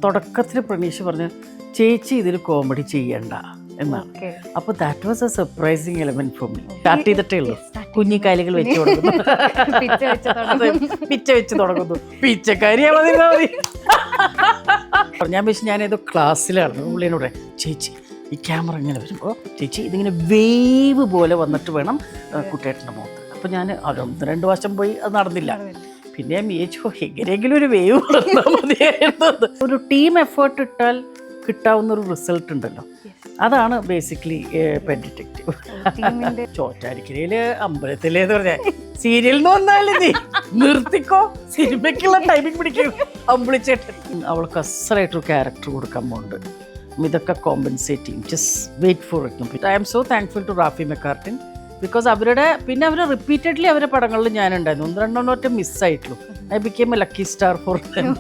തുടക്കത്തിൽ പ്രണീഷ് പറഞ്ഞു ചേച്ചി ഇതിൽ കോമഡി ചെയ്യണ്ട എന്നാണ്. അപ്പോൾ that was A surprising element for me. Start ചെയ്തിട്ടേ ഉള്ളൂ, കുഞ്ഞിക്കാലികൾ വെച്ച് കൊടുക്കുന്നു, പിച്ച വെച്ച് തുടങ്ങുന്നു, പിച്ചക്കാരിയാ മതി. ഞാൻ വെച്ച് ഞാനേതോ ക്ലാസ്സിലാണ്, പുള്ളിനോട് ചേച്ചി ഈ ക്യാമറ ഇങ്ങനെ വരുമ്പോൾ ചേച്ചി ഇതിങ്ങനെ വേവ് പോലെ വന്നിട്ട് വേണം കുട്ടേട്ടൻ്റെ മുഖത്ത്. അപ്പോൾ ഞാൻ 1-2 വർഷം പോയി, അത് നടന്നില്ല. പിന്നെ ഞാൻ വിചാരിച്ചു എങ്ങനെയെങ്കിലും ഒരു വേവ് വളർന്നാൽ മതിയായിരുന്നു. ഒരു ടീം എഫേർട്ട് ഇട്ടാൽ കിട്ടാവുന്നൊരു റിസൾട്ട് ഉണ്ടല്ലോ, അതാണ് ബേസിക്കലി പെറ്റ് ഡിറ്റക്റ്റീവ്. ചോറ്റാനിക്കരയില് അമ്പലത്തിലേന്ന് പറഞ്ഞ സീരിയലിന് വന്നാലേ നീ നിർത്തിക്കോ, സിനിമയ്ക്കുള്ള ടൈമിംഗ് പിടിക്കും. അമ്പിളിച്ചേട്ടൻ അവൾക്ക് അസറായിട്ടൊരു ക്യാരക്ടർ കൊടുക്കാൻ പോകുന്നുണ്ട്. ഇതൊക്കെ കോമ്പൻസേറ്റ് ചെയ്യും. Just wait for it. I am so thankful to Rafi Mecartin because അവരുടെ പിന്നെ അവർ റിപ്പീറ്റഡ്ലി അവരുടെ പടങ്ങളിൽ ഞാനുണ്ടായിരുന്നു. 1-2 ഒറ്റ മിസ്സായിട്ടുള്ളൂ. I became a lucky star for them.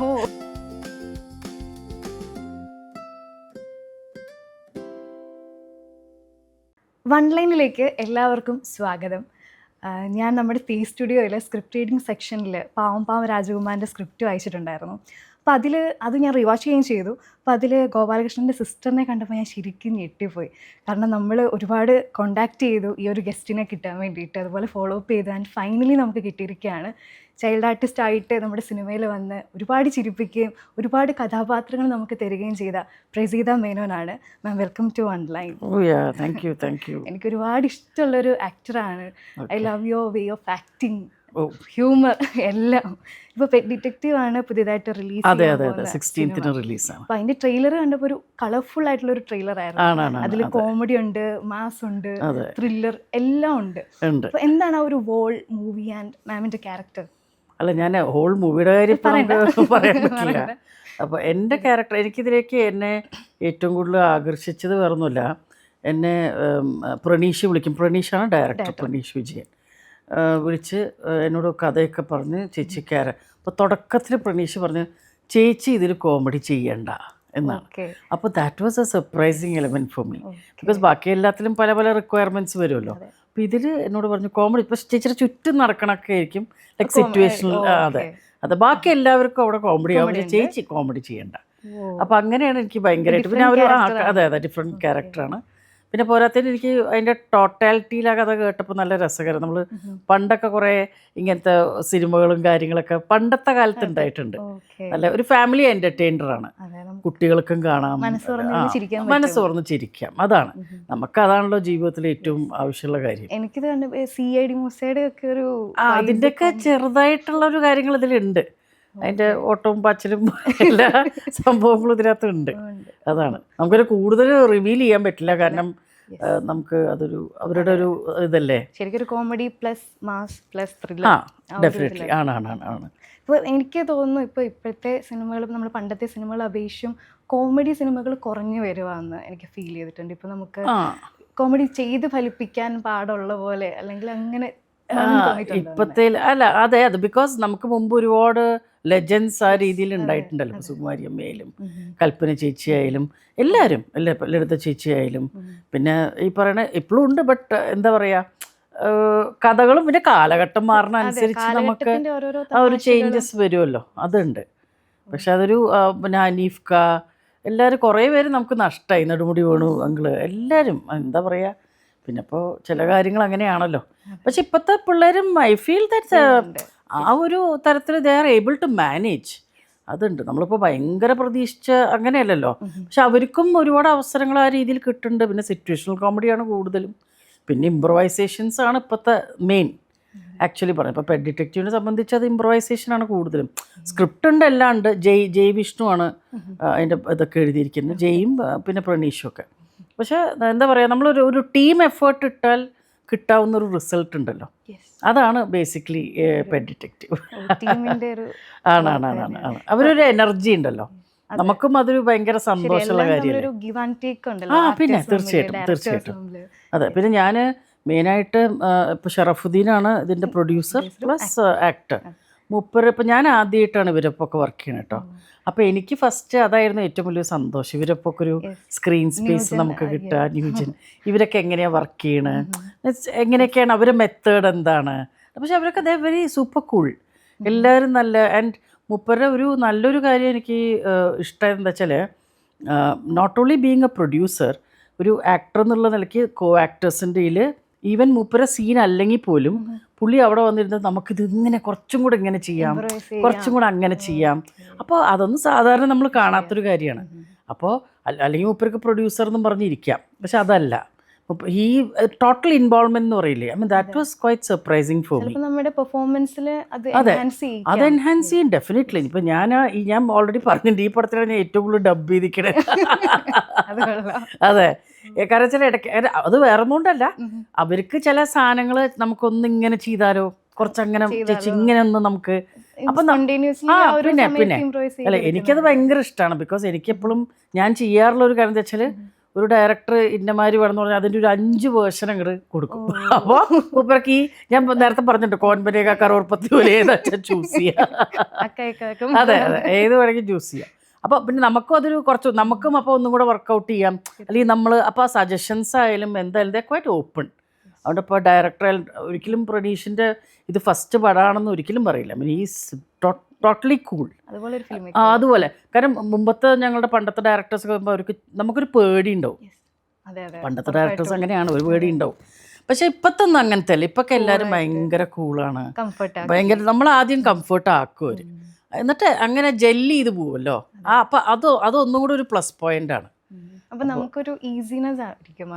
One ലൈനിലേക്ക് എല്ലാവർക്കും സ്വാഗതം. ഞാൻ നമ്മുടെ തീ സ്റ്റുഡിയോയിലെ സ്ക്രിപ്റ്റ് റീഡിംഗ് സെക്ഷനിൽ പാവം രാജകുമാരൻ്റെ സ്ക്രിപ്റ്റ് വായിച്ചിട്ടുണ്ടായിരുന്നു. അപ്പോൾ അത് ഞാൻ റിവാച്ച് ചെയ്യുകയും ചെയ്തു. അപ്പോൾ അതിൽ ഗോപാലകൃഷ്ണൻ്റെ സിസ്റ്ററിനെ കണ്ടപ്പോൾ ഞാൻ ശരിക്കും ഞെട്ടിപ്പോയി. കാരണം നമ്മൾ ഒരുപാട് കോണ്ടാക്ട് ചെയ്തു ഈ ഒരു ഗസ്റ്റിനെ കിട്ടാൻ വേണ്ടിയിട്ട്, അതുപോലെ ഫോളോ അപ്പ് ചെയ്തു. ആൻഡ് ഫൈനലി നമുക്ക് കിട്ടിയിരിക്കുകയാണ്. ചൈൽഡ് ആർട്ടിസ്റ്റ് ആയിട്ട് നമ്മുടെ സിനിമയിൽ വന്ന് ഒരുപാട് ചിരിപ്പിക്കുകയും ഒരുപാട് കഥാപാത്രങ്ങൾ നമുക്ക് തരികയും ചെയ്ത പ്രസീത മേനോനാണ്. Ma'am, welcome to one line. Thank you. എനിക്ക് ഒരുപാട് ഇഷ്ടമുള്ളൊരു ആക്ടറാണ്. I love your way of acting, humour എല്ലാം. ഇപ്പോൾ പെറ്റ് ഡിറ്റക്റ്റീവ് ആണ് പുതിയതായിട്ട് റിലീസ്. അതെ 16th റിലീസാണ്. അപ്പോൾ അതിൻ്റെ ട്രെയിലർ കണ്ടപ്പോൾ ഒരു കളർഫുൾ ആയിട്ടുള്ള ഒരു ട്രെയിലർ ആയിരുന്നു. അതിൽ കോമഡി ഉണ്ട്, മാസ് ഉണ്ട്, ത്രില്ലർ എല്ലാം ഉണ്ട്. അപ്പോൾ എന്താണ് ആ ഒരു വോൾ മൂവി ആൻഡ് മാമിൻ്റെ ക്യാരക്ടർ? അല്ല, ഞാൻ ഹോൾ മൂവിയുടെ കാര്യം പറയാൻ പറ്റില്ല. അപ്പോൾ എൻ്റെ ക്യാരക്ടർ, എനിക്കിതിലേക്ക് എന്നെ ഏറ്റവും കൂടുതൽ ആകർഷിച്ചത് വേറൊന്നുമില്ല. എന്നെ പ്രണീഷ് വിളിക്കും. പ്രണീഷാണ് ഡയറക്ടർ, പ്രണീഷ് വിജയൻ. വിളിച്ച് എന്നോട് കഥയൊക്കെ പറഞ്ഞ് ചേച്ചിക്കാരൻ. അപ്പോൾ തുടക്കത്തിൽ പ്രണീഷ് പറഞ്ഞു ചേച്ചി ഇതിൽ കോമഡി ചെയ്യണ്ട എന്നാണ്. അപ്പോൾ that was A surprising element for me because ബാക്കി എല്ലാത്തിലും പല പല റിക്വയർമെൻറ്റ്സ് വരുമല്ലോ. അപ്പോൾ ഇതിൽ എന്നോട് പറഞ്ഞു കോമഡി. ഇപ്പോൾ ചേച്ചിയുടെ ചുറ്റും നടക്കണമൊക്കെ ആയിരിക്കും, ലൈക്ക് സിറ്റുവേഷനിൽ. അതെ ബാക്കി എല്ലാവർക്കും അവിടെ കോമഡി ആവും, ചേച്ചി കോമഡി ചെയ്യണ്ട. അപ്പോൾ അങ്ങനെയാണ് എനിക്ക് ഭയങ്കരമായിട്ട്. പിന്നെ അവർ അതെ ഡിഫറെൻറ്റ് ക്യാരക്ടറാണ്. പിന്നെ പോരാത്തതിന് എനിക്ക് അതിൻ്റെ ടോട്ടാലിറ്റിയിൽ ആ കഥ കേട്ടപ്പോൾ നല്ല രസകരം. നമ്മൾ പണ്ടൊക്കെ കുറേ ഇങ്ങനത്തെ സിനിമകളും കാര്യങ്ങളൊക്കെ പണ്ടത്തെ കാലത്ത് ഉണ്ടായിട്ടുണ്ട്. നല്ല ഒരു ഫാമിലി എൻ്റർടൈനറാണ്, കുട്ടികൾക്കും കാണാം, മനസ്സ് തുറന്ന് ചിരിക്കാം. അതാണ് നമുക്കതാണല്ലോ ജീവിതത്തിൽ ഏറ്റവും ആവശ്യമുള്ള കാര്യം. എനിക്കിത് CID മൂസയുടെ ഒക്കെ ഒരു അതിൻ്റെയൊക്കെ ചെറുതായിട്ടുള്ള ഒരു കാര്യങ്ങൾ ഇതിലുണ്ട്. അതിൻ്റെ ഓട്ടവും പാച്ചിലും എല്ലാ സംഭവങ്ങളും ഇതിനകത്തുണ്ട്. അതാണ് നമുക്കൊരു കൂടുതൽ റിവീൽ ചെയ്യാൻ പറ്റില്ല, കാരണം നമുക്ക് അതൊരു അവരുടെ ഒരു ഇതല്ലേ. ശരിക്കും comedy plus mass plus thriller. Definitely ആണ്. ഇപ്പോൾ എനിക്ക് തോന്നുന്നു ഇപ്പോഴത്തെ സിനിമകൾ നമ്മൾ പണ്ടത്തെ സിനിമകൾ അപേക്ഷിച്ചും കോമഡി സിനിമകൾ കുറഞ്ഞു വരുവാന്ന് എനിക്ക് ഫീൽ ചെയ്തിട്ടുണ്ട്. ഇപ്പോൾ നമുക്ക് കോമഡി ചെയ്ത് ഫലിപ്പിക്കാൻ പാടുള്ള പോലെ അല്ലെങ്കിൽ അങ്ങനെ ഇപ്പത്തെ അതെ ബിക്കോസ് നമുക്ക് മുമ്പ് ഒരുപാട് ലെജൻസ് ആ രീതിയിൽ ഉണ്ടായിട്ടുണ്ടല്ലോ. സുകുമാരി അമ്മയായാലും കൽപ്പന ചേച്ചിയായാലും എല്ലാവരും ലളിത ചേച്ചിയായാലും പിന്നെ ഈ പറയണ ഇപ്പോഴും ഉണ്ട്. ബട്ട് എന്താ പറയുക, കഥകളും പിന്നെ കാലഘട്ടം മാറുന്ന അനുസരിച്ച് നമുക്ക് ആ ഒരു ചേഞ്ചസ് വരുമല്ലോ, അതുണ്ട്. പക്ഷെ അതൊരു പിന്നെ ഹനീഫ് ക എല്ലാവരും കുറേ പേര് നമുക്ക് നഷ്ടമായി. നെടുമുടി വേണു അങ്കിള് എല്ലാവരും എന്താ പറയുക. പിന്നെ ഇപ്പോൾ ചില കാര്യങ്ങൾ അങ്ങനെയാണല്ലോ. പക്ഷെ ഇപ്പോഴത്തെ പിള്ളേരും ഐ ഫീൽ ദാറ്റ്സ് ആ ഒരു തരത്തിൽ they are able to manage. അതുണ്ട്. നമ്മളിപ്പോൾ ഭയങ്കര പ്രതീക്ഷിച്ച അങ്ങനെയല്ലല്ലോ. പക്ഷെ അവർക്കും ഒരുപാട് അവസരങ്ങൾ ആ രീതിയിൽ കിട്ടുന്നുണ്ട്. പിന്നെ സിറ്റുവേഷണൽ കോമഡിയാണ് കൂടുതലും. പിന്നെ ഇംപ്രവൈസേഷൻസ് ആണ് ഇപ്പോഴത്തെ മെയിൻ ആക്ച്വലി പറയാം. ഇപ്പോൾ പെറ്റ് ഡിറ്റക്റ്റീവിനെ സംബന്ധിച്ച് അത് ഇംപ്രവൈസേഷനാണ് കൂടുതലും. സ്ക്രിപ്റ്റ് ഉണ്ട്, എല്ലാം ഉണ്ട്. ജയ് വിഷ്ണു ആണ് അതിൻ്റെ ഇതൊക്കെ എഴുതിയിരിക്കുന്നത്, ജയും പിന്നെ പ്രണീഷും ഒക്കെ. പക്ഷെ എന്താ പറയുക, നമ്മളൊരു ടീം എഫേർട്ട് ഇട്ടാൽ കിട്ടാവുന്നൊരു റിസൾട്ട് ഉണ്ടല്ലോ, അതാണ് ബേസിക്കലി പെറ്റ് ഡിറ്റക്റ്റീവ്. ആണ്. അവരൊരു എനർജി ഉണ്ടല്ലോ, നമുക്കും അതൊരു ഭയങ്കര സന്തോഷമുള്ള കാര്യമാണ്. പിന്നെ തീർച്ചയായിട്ടും അതെ. പിന്നെ ഞാൻ മെയിനായിട്ട് ഇപ്പോൾ ഷറഫുദ്ദീനാണ് ഇതിൻ്റെ പ്രൊഡ്യൂസർ പ്ലസ് ആക്ടർ. ഇപ്പം ഞാൻ ആദ്യമായിട്ടാണ് ഇവരൊക്കെ വർക്ക് ചെയ്യണത് കേട്ടോ. അപ്പോൾ എനിക്ക് ഫസ്റ്റ് അതായിരുന്നു ഏറ്റവും വലിയ സന്തോഷം. ഇവരൊക്കെ ഒരു സ്ക്രീൻ സ്പേസ് നമുക്ക് കിട്ടുക. ന്യൂജൻ ഇവരൊക്കെ എങ്ങനെയാണ് വർക്ക് ചെയ്യണത്, എങ്ങനെയൊക്കെയാണ് അവരുടെ മെത്തേഡ് എന്താണ്. പക്ഷെ അവരൊക്കെ അതേ വെരി സൂപ്പർ കൂൾ എല്ലാവരും നല്ല. ആൻഡ് മൂപ്പരുടെ ഒരു നല്ലൊരു കാര്യം എനിക്ക് ഇഷ്ടമായത് എന്താ വെച്ചാൽ not only being a producer, ഒരു ആക്ടർ എന്നുള്ള നിലയ്ക്ക് കോ ആക്ടേഴ്സിൻ്റെ ഈവൻ മൂപ്പര സീൻ അല്ലെങ്കിൽ പോലും പുള്ളി അവിടെ വന്നിരുന്നത് നമുക്കിത് ഇങ്ങനെ കുറച്ചും കൂടെ ഇങ്ങനെ ചെയ്യാം, കുറച്ചും കൂടെ അങ്ങനെ ചെയ്യാം. അപ്പോൾ അതൊന്നും സാധാരണ നമ്മൾ കാണാത്തൊരു കാര്യമാണ്. അപ്പോൾ അല്ലെങ്കിൽ മൂപ്പർക്ക് പ്രൊഡ്യൂസർ എന്നും പറഞ്ഞിരിക്കാം, പക്ഷെ അതല്ല, ഈ ടോട്ടൽ ഇൻവോൾവ്മെന്റ് എന്ന് പറയില്ലേ, I mean that was quite surprising for me. നമ്മുടെ പെർഫോമൻസിൽ അത് എൻഹാൻസ് ചെയ്യും ഡെഫിനറ്റ്ലി. ഇപ്പം ഞാൻ ഓൾറെഡി പറഞ്ഞിട്ടുണ്ട്, ഈ പടത്തിലാണ് ഞാൻ ഏറ്റവും കൂടുതൽ ഡബ് ചെയ്തിരിക്കണേ. അതെ, കാരണം ചില ഇടയ്ക്ക് അത് വേറെ ഒന്നുകൊണ്ടല്ല, അവർക്ക് ചില സാധനങ്ങൾ നമുക്കൊന്നിങ്ങനെ ചെയ്താലോ, കുറച്ചങ്ങനെ ചേച്ചി ഇങ്ങനെ ഒന്ന് നമുക്ക്, അപ്പം പിന്നെ അല്ല എനിക്കത് ഭയങ്കര ഇഷ്ടമാണ്. ബിക്കോസ് എനിക്കെപ്പോഴും ഞാൻ ചെയ്യാറുള്ള ഒരു കാര്യം എന്താ വെച്ചാൽ, ഒരു ഡയറക്ടർ ഇന്നമാതിരി വേണമെന്ന് പറഞ്ഞാൽ അതിൻ്റെ ഒരു 5 വേർഷൻ അങ്ങോട്ട് കൊടുക്കും. അപ്പോൾ മൂപ്പർക്ക് ഞാൻ നേരത്തെ പറഞ്ഞിട്ടുണ്ട്, കോൺബനേക കറോർപ്പത്തി പോലെ ഏതാ ചൂസ് ചെയ്യാം. അതെ അതെ, ഏത് വേണമെങ്കിൽ ചൂസ് ചെയ്യാം. അപ്പോൾ പിന്നെ നമുക്കും അതൊരു നമുക്കും അപ്പോൾ ഒന്നും കൂടെ വർക്കൗട്ട് ചെയ്യാം. അല്ലെങ്കിൽ നമ്മൾ അപ്പോൾ സജഷൻസ് ആയാലും എന്തായാലും ദേ ക്വൈറ്റ് ഓപ്പൺ. അതുകൊണ്ട് ഇപ്പോൾ ഡയറക്ടർ ഒരിക്കലും പ്രനീഷിൻ്റെ ഇത് ഫസ്റ്റ് പടമാണെന്ന് ഒരിക്കലും പറയില്ല. മീൻ ഈസ് ടോട്ടലി കൂൾ. അതുപോലെ കാരണം മുമ്പത്തെ ഞങ്ങളുടെ പണ്ടത്തെ ഡയറക്ടേഴ്സ് വരുമ്പോൾ അവർക്ക് നമുക്കൊരു പേടി ഉണ്ടാവും. പണ്ടത്തെ ഡയറക്ടേഴ്സ് അങ്ങനെയാണ്, ഒരു പേടി ഉണ്ടാവും. പക്ഷെ ഇപ്പത്തെ ഒന്നും അങ്ങനത്തെ അല്ല. ഇപ്പൊക്കെ എല്ലാവരും ഭയങ്കര കൂളാണ്, ഭയങ്കര നമ്മൾ ആദ്യം കംഫർട്ട് ആക്കും അവർ, എന്നിട്ട് അങ്ങനെ ജെല്ലി ചെയ്ത് പോവുമല്ലോ. അപ്പം അതൊന്നും കൂടെ ഒരു പ്ലസ് പോയിന്റ് ആണ്. അപ്പൊ നമുക്കൊരു ഈസിനെസ് ആയിരിക്കും.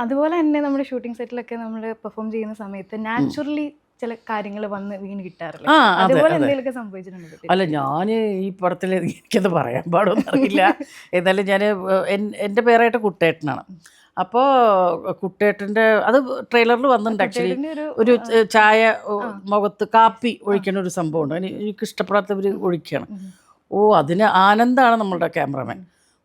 അതുപോലെ തന്നെ നമ്മുടെ ഷൂട്ടിംഗ് സെറ്റിലൊക്കെ നമ്മൾ പെർഫോം ചെയ്യുന്ന സമയത്ത് നാച്ചുറലി ചില കാര്യങ്ങൾ വന്ന് വീണ് കിട്ടാറില്ല. അതുപോലെ എന്തെങ്കിലുമൊക്കെ സംഭവിച്ചിട്ടുണ്ട്? അല്ല, ഞാൻ ഈ പടത്തിൽ എനിക്കത് പറയാൻ പാടൊന്നും അറിയില്ല. എന്നാലും ഞാൻ എൻ്റെ പേരായിട്ട് കുട്ടേട്ടനാണ്. അപ്പോൾ കുട്ടേട്ടൻ്റെ അത് ട്രെയിലറിൽ വന്നിട്ടുണ്ട്. ആക്ച്വലി ഒരു ചായ മുഖത്ത് കാപ്പി ഒഴിക്കുന്ന ഒരു സംഭവമുണ്ട്. എനിക്ക് ഇഷ്ടപ്പെടാത്തവർ ഒഴിക്കുകയാണ്. അതിന് ആനന്ദമാണ് നമ്മളുടെ ക്യാമറമാൻ.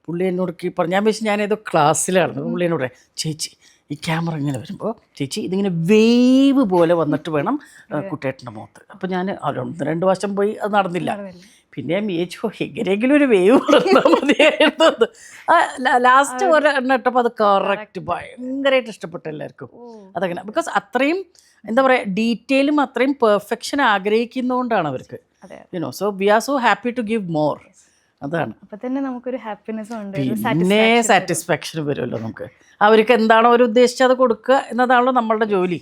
പുള്ളി എന്നോട് പറഞ്ഞു, ഞാൻ വെച്ച് ഞാനേതോ ക്ലാസ്സിലാണ്. പുള്ളി എന്നോട് ചേച്ചി ഈ ക്യാമറ ഇങ്ങനെ വരുമ്പോൾ ചേച്ചി ഇതിങ്ങനെ വേവ് പോലെ വന്നിട്ട് വേണം കുട്ടേട്ടൻ്റെ മുഖത്ത്. അപ്പോൾ ഞാൻ 1-2 വർഷം പോയി, അത് നടന്നില്ല. പിന്നെ ഞാൻ വിചാരിച്ചു എങ്ങനെയെങ്കിലും ഒരു വേവ് പറഞ്ഞാൽ മതിയായിരുന്നു. ലാസ്റ്റ് ഒരെണ്ണം ഇട്ടപ്പോൾ അത് കറക്റ്റ് ഭയങ്കരമായിട്ട് ഇഷ്ടപ്പെട്ടു എല്ലാവർക്കും. അതങ്ങനെ ബിക്കോസ് അത്രയും എന്താ പറയുക, ഡീറ്റെയിലും അത്രയും പെർഫെക്ഷൻ ആഗ്രഹിക്കുന്നതുകൊണ്ടാണ് അവർക്ക്. So we are so happy to give more. അതാണ്. പിന്നെ സാറ്റിസ്ഫാക്ഷൻ വരുമല്ലോ നമുക്ക്. അവർക്ക് എന്താണോ അവർ ഉദ്ദേശിച്ചത് അത് കൊടുക്കുക എന്നതാണല്ലോ നമ്മളുടെ ജോലി.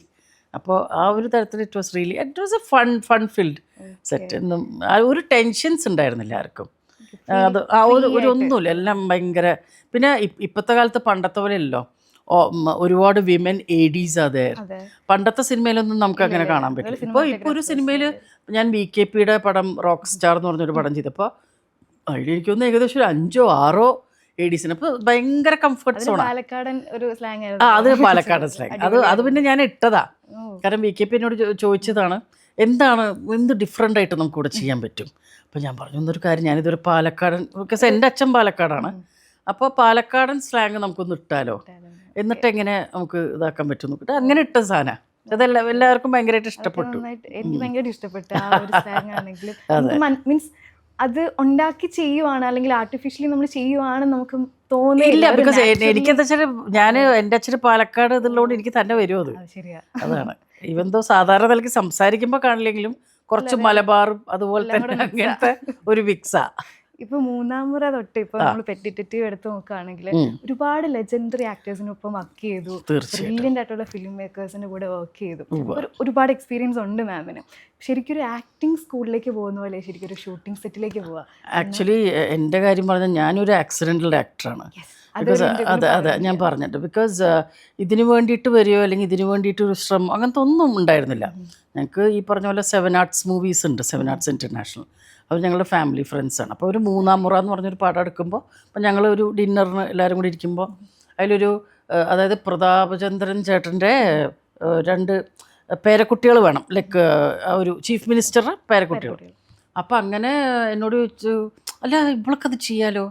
അപ്പോൾ ആ ഒരു തരത്തിൽ it was A fun field set. എന്നും ഒരു ടെൻഷൻസ് ഉണ്ടായിരുന്നില്ല ആർക്കും. അത് ഒരു ഒന്നുമില്ല, എല്ലാം ഭയങ്കര. പിന്നെ ഇപ്പോഴത്തെ കാലത്ത് പണ്ടത്തെ പോലെ അല്ലല്ലോ, ഒരുപാട് വിമൻ ADs അതെ. പണ്ടത്തെ സിനിമയിലൊന്നും നമുക്ക് അങ്ങനെ കാണാൻ പറ്റില്ല. ഇപ്പോൾ ഒരു സിനിമയിൽ ഞാൻ VKPയുടെ പടം റോക്ക് സ്റ്റാർ എന്ന് പറഞ്ഞൊരു പടം ചെയ്തപ്പോൾ അതിൽ എനിക്കൊന്ന് ഏകദേശം ഒരു 5-6 ADs. അപ്പോൾ ഭയങ്കര കംഫർട്ട് സോണാണ്. അത് പാലക്കാടൻ സ്ലാങ്. അത് പിന്നെ ഞാൻ ഇട്ടതാ, കാരണം VKP എന്നോട് ചോദിച്ചതാണ് എന്ത് ഡിഫറെൻ്റ് ആയിട്ട് നമുക്ക് ഇവിടെ ചെയ്യാൻ പറ്റും. അപ്പോൾ ഞാൻ പറഞ്ഞു എന്നൊരു കാര്യം, ഞാനിതൊരു പാലക്കാടൻ, ബിക്കോസ് എൻ്റെ അച്ഛൻ പാലക്കാടാണ്, അപ്പോൾ പാലക്കാടൻ സ്ലാങ് നമുക്കൊന്ന് ഇട്ടാലോ, എന്നിട്ട് എങ്ങനെ നമുക്ക് ഇതാക്കാൻ പറ്റും നോക്കിയിട്ട് അങ്ങനെ ഇട്ട സാധനം. അതെല്ലാം എല്ലാവർക്കും ഭയങ്കരമായിട്ട് ഇഷ്ടപ്പെട്ടു. എനിക്ക് ഭയങ്കരമായിട്ട് ഇഷ്ടപ്പെട്ടു ആ ഒരു സ്ലാങ് ആണെങ്കിലും. മീൻസ് അത് ഉണ്ടാക്കി ചെയ്യുവാണ് അല്ലെങ്കിൽ ആർട്ടിഫിഷ്യലി നമ്മൾ ചെയ്യുവാണ് നമുക്ക് തോന്നില്ല. ബിക്കോസ് എനിക്കെന്താ വെച്ചാൽ ഞാൻ എൻ്റെ അച്ഛന് പാലക്കാട് ഇതുള്ളതുകൊണ്ട് എനിക്ക് തന്നെ വരും അത്. അതാണ്. ഇവന്തോ സാധാരണ നിലയ്ക്ക് സംസാരിക്കുമ്പോൾ കാണില്ലെങ്കിലും കുറച്ച് മലബാറും അതുപോലെ തന്നെ അങ്ങനത്തെ ഒരു മിക്സാ. ഇപ്പൊ 3-ാം മുറ തൊട്ട് ഇപ്പൊ നമ്മൾ പെറ്റി ഡിറ്റക്റ്റീവ് എടുത്ത് നോക്കുകയാണെങ്കിൽ ഒരുപാട് ലെജൻഡറി ആക്ടേഴ്സിനൊപ്പം വർക്ക് ചെയ്തു, ബ്രില്യൻ്റ് ആയിട്ടുള്ള ഫിലിം മേക്കേഴ്സിന്റെ കൂടെ വർക്ക് ചെയ്തു. ഒരുപാട് എക്സ്പീരിയൻസ് ഉണ്ട് മാമിന്. ശരിക്കും ഒരു ആക്ടിങ് സ്കൂളിലേക്ക് പോകുന്ന പോലെ ശരിക്കും ഒരു ഷൂട്ടിംഗ് സെറ്റിലേക്ക് പോവാ. ആക്ച്വലി എൻ്റെ കാര്യം പറഞ്ഞാൽ ഞാനൊരു ആക്സിഡൻ്റൽ ആക്ടറാണ്. ബിക്കോസ് അതെ ഞാൻ പറഞ്ഞിട്ട്, ബിക്കോസ് ഇതിനു വേണ്ടിയിട്ട് വരികയോ അല്ലെങ്കിൽ ഇതിനു വേണ്ടിയിട്ടൊരു ശ്രമം അങ്ങനത്തെ ഒന്നും ഉണ്ടായിരുന്നില്ല. ഞങ്ങൾക്ക് ഈ പറഞ്ഞ പോലെ 7 ആർട്സ് മൂവീസ് ഉണ്ട്, 7 ആർട്സ് ഇൻ്റർനാഷണൽ. അപ്പോൾ ഞങ്ങളുടെ ഫാമിലി ഫ്രണ്ട്സാണ്. അപ്പോൾ ഒരു 3-ാം മുറ എന്ന് പറഞ്ഞൊരു പടം എടുക്കുമ്പോൾ, അപ്പോൾ ഞങ്ങൾ ഒരു ഡിന്നറിന് എല്ലാവരും കൂടി ഇരിക്കുമ്പോൾ അതിലൊരു അതായത് പ്രതാപചന്ദ്രൻ ചേട്ടൻ്റെ 2 പേരക്കുട്ടികൾ വേണം, ലൈക്ക് ഒരു ചീഫ് മിനിസ്റ്ററുടെ പേരക്കുട്ടികൾ. അപ്പം അങ്ങനെ എന്നോട് ചോദിച്ചു, അല്ല ഇവൾക്കത് ചെയ്യാലോ,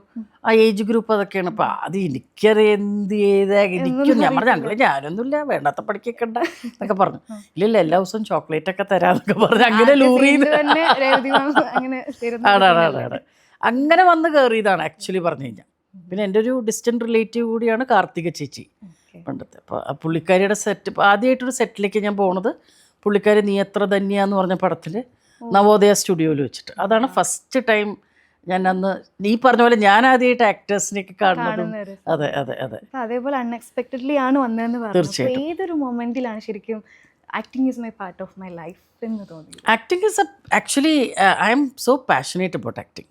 ആ ഏജ് ഗ്രൂപ്പ് അതൊക്കെയാണ്. അപ്പം അത് എനിക്കറിയാം എന്ത് ചെയ്താ എനിക്കും. ഞാൻ പറഞ്ഞു ഞാനൊന്നുമില്ല, വേണ്ടാത്ത പഠിക്കണ്ട എന്നൊക്കെ പറഞ്ഞു. ഇല്ല എല്ലാ ദിവസവും ചോക്ലേറ്റ് ഒക്കെ തരാന്നൊക്കെ പറഞ്ഞു. അങ്ങനെ ലൂറിന്ന് അങ്ങനെ വന്ന് കയറിയതാണ് ആക്ച്വലി പറഞ്ഞു കഴിഞ്ഞാൽ. പിന്നെ എൻ്റെ ഒരു ഡിസ്റ്റൻറ്റ് റിലേറ്റീവ് കൂടിയാണ് കാർത്തിക ചേച്ചി പണ്ടത്തെ. അപ്പോൾ ആ പുള്ളിക്കാരിയുടെ സെറ്റ് ആദ്യമായിട്ടൊരു സെറ്റിലേക്ക് ഞാൻ പോണത് പുള്ളിക്കാരി നീ എത്ര ധന്യാന്ന് പറഞ്ഞ പടത്തിൽ നവോദയ സ്റ്റുഡിയോയിൽ വെച്ചിട്ട്. അതാണ് ഫസ്റ്റ് ടൈം ഞാൻ അന്ന് ഈ പറഞ്ഞ പോലെ ഞാൻ ആദ്യമായിട്ട് ആക്ടേഴ്സിനെയൊക്കെ കാണുന്നതും. അതെ അതെ അതെ. അതേപോലെ അൺഎക്സ്പെക്ടഡ്ലി ആണ് വന്നതെന്ന് പറഞ്ഞു. തീർച്ചയായിട്ടും. ഏതൊരു മൊമെന്റിലാണ് ശരിക്കും acting is my part of my life എന്ന് തോന്നി? Acting is actually I M so passionate about acting.